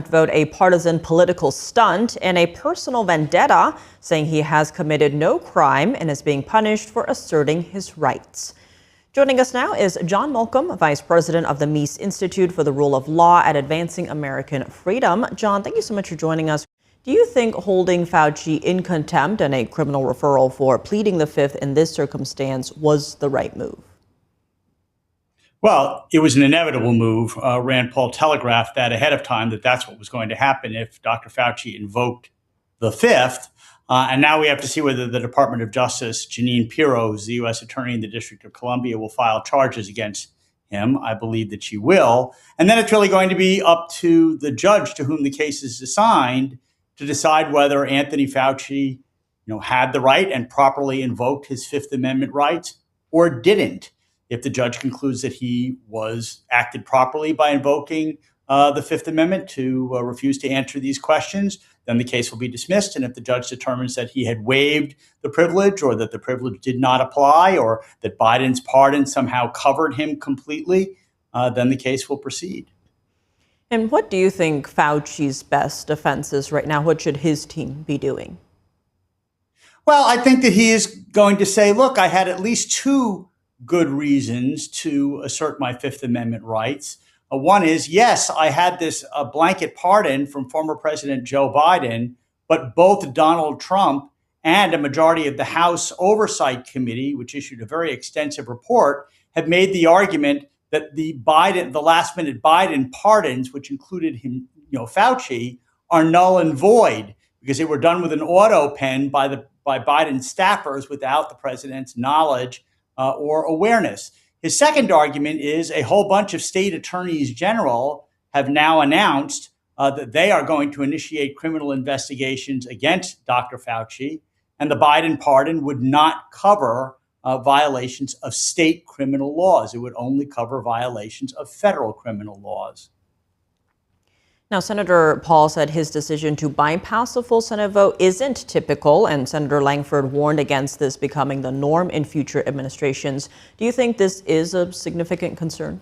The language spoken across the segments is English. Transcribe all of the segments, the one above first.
Vote a partisan political stunt and a personal vendetta, saying he has committed no crime and is being punished for asserting his rights. Joining us now is John Malcom, Vice President of the Meese Institute for the Rule of Law at Advancing American Freedom. John, thank you so much for joining us. Do you think holding Fauci in contempt and a criminal referral for pleading the fifth in this circumstance was the right move? Well, it was an inevitable move. Rand Paul telegraphed that ahead of time, that that's what was going to happen if Dr. Fauci invoked the fifth. And now we have to see whether the Department of Justice, Jeanine Pirro, who's the U.S. Attorney in the District of Columbia, will file charges against him. I believe that she will. And then it's really going to be up to the judge to whom the case is assigned to decide whether Anthony Fauci, had the right and properly invoked his Fifth Amendment rights or didn't. If the judge concludes that he was acted properly by invoking the Fifth Amendment to refuse to answer these questions, then the case will be dismissed. And if the judge determines that he had waived the privilege, or that the privilege did not apply, or that Biden's pardon somehow covered him completely, then the case will proceed. And what do you think Fauci's best defense is right now? What should his team be doing? Well, I think that he is going to say, look, I had at least two good reasons to assert my Fifth Amendment rights. One is, yes, I had this blanket pardon from former President Joe Biden, but both Donald Trump and a majority of the House Oversight Committee, which issued a very extensive report, have made the argument that the last-minute Biden pardons, which included him, Fauci, are null and void because they were done with an auto pen by Biden staffers without the president's knowledge or awareness. His second argument is a whole bunch of state attorneys general have now announced that they are going to initiate criminal investigations against Dr. Fauci, and the Biden pardon would not cover violations of state criminal laws. It would only cover violations of federal criminal laws. Now, Senator Paul said his decision to bypass a full Senate vote isn't typical, and Senator Langford warned against this becoming the norm in future administrations. Do you think this is a significant concern?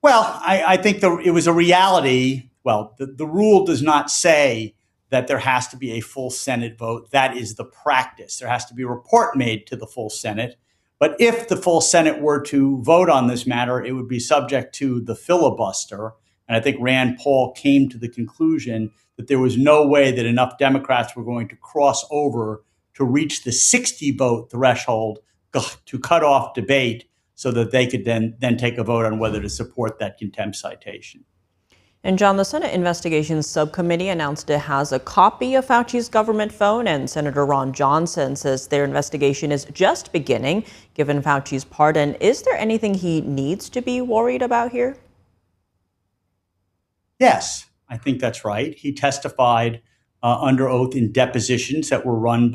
Well, I think it was a reality. Well, the rule does not say that there has to be a full Senate vote. That is the practice. There has to be a report made to the full Senate. But if the full Senate were to vote on this matter, it would be subject to the filibuster. And I think Rand Paul came to the conclusion that there was no way that enough Democrats were going to cross over to reach the 60 vote threshold to cut off debate so that they could then take a vote on whether to support that contempt citation. And John, the Senate Investigations Subcommittee announced it has a copy of Fauci's government phone, and Senator Ron Johnson says their investigation is just beginning. Given Fauci's pardon, is there anything he needs to be worried about here? Yes, I think that's right. He testified under oath in depositions that were run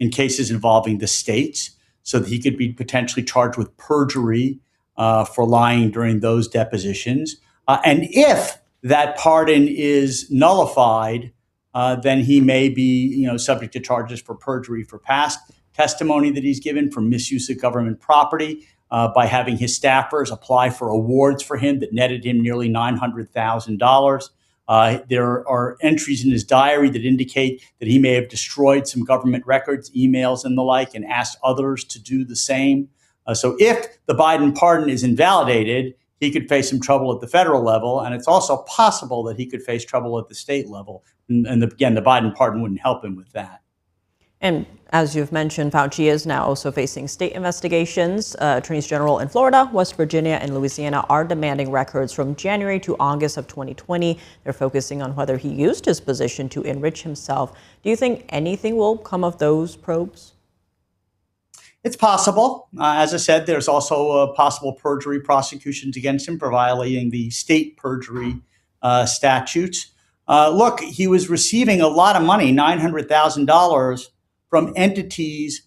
in cases involving the states, so that he could be potentially charged with perjury for lying during those depositions. And if that pardon is nullified, then he may be, subject to charges for perjury for past testimony that he's given, for misuse of government property, by having his staffers apply for awards for him that netted him nearly $900,000. There are entries in his diary that indicate that he may have destroyed some government records, emails and the like, and asked others to do the same. So if the Biden pardon is invalidated, he could face some trouble at the federal level. And it's also possible that he could face trouble at the state level. And again, the Biden pardon wouldn't help him with that. And as you've mentioned, Fauci is now also facing state investigations. Attorneys General in Florida, West Virginia, and Louisiana are demanding records from January to August of 2020. They're focusing on whether he used his position to enrich himself. Do you think anything will come of those probes? It's possible. As I said, there's also possible perjury prosecutions against him for violating the state perjury statutes. Look, he was receiving a lot of money, $900,000, from entities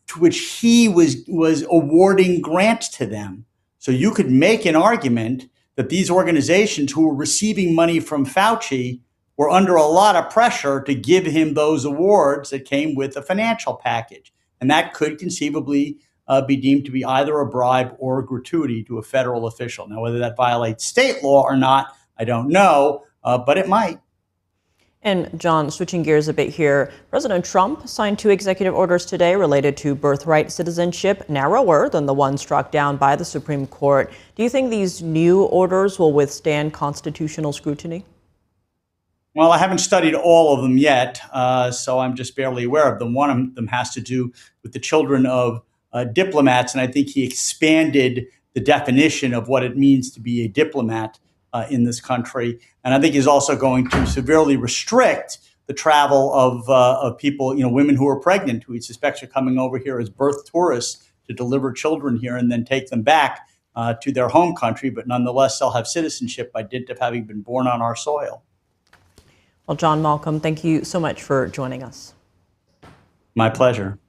to which he was awarding grants to them. So you could make an argument that these organizations who were receiving money from Fauci were under a lot of pressure to give him those awards that came with a financial package. And that could conceivably be deemed to be either a bribe or a gratuity to a federal official. Now, whether that violates state law or not, I don't know, but it might. And John, switching gears a bit here, President Trump signed 2 executive orders today related to birthright citizenship, narrower than the one struck down by the Supreme Court. Do you think these new orders will withstand constitutional scrutiny? Well, I haven't studied all of them yet, so I'm just barely aware of them. One of them has to do with the children of diplomats, and I think he expanded the definition of what it means to be a diplomat in this country. And I think he's also going to severely restrict the travel of people, women who are pregnant, who he suspects are coming over here as birth tourists to deliver children here and then take them back to their home country, but nonetheless they'll have citizenship by dint of having been born on our soil. Well, John Malcom, thank you so much for joining us. My pleasure.